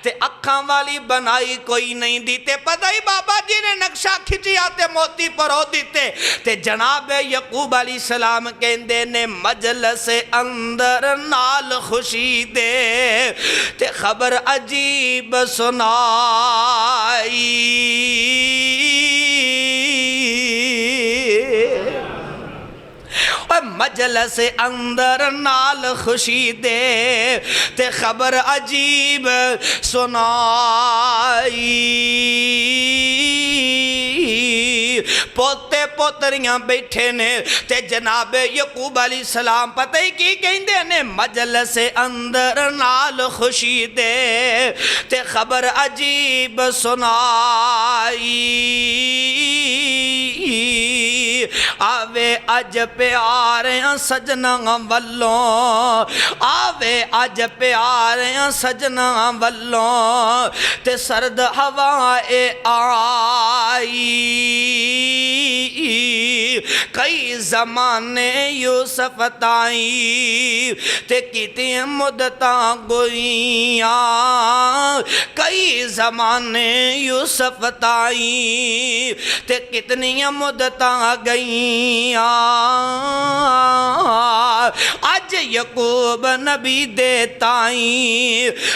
ते अखां वाली बनाई कोई नहीं दी। ते पता ही बाबा जी ने नक्शा खिंचिया ते मोती परो दिते। ते जनाब यकूब अलैहि सलाम कहंदे ने मजलस अंदर नाल खुशी दे ते खबर अजीब सुनाई। मजलस अंदर नाल खुशी दे ते खबर अजीब सुनाई। पोते पोतरियां बैठे ने ते जनाब यकूब अलैहि सलाम पता ही की कहंदे ने मजलस अंदर नाल खुशी दे ते खबर अजीब सुनाई। आवे अज प्यार सजना वल्लों, आवे अज प्यार सजना वल्लों ते सर्द हवाए आई। कई जमाने यूसुफ ताई ते किते मुद्दतां गोइयां, कई जमाने यूसुफ ताई ते कितनियां मुद्दतां गईयां। अज यकूब नबी दे ताई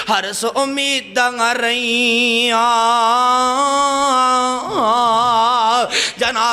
हरस उम्मीदां रहियां। जना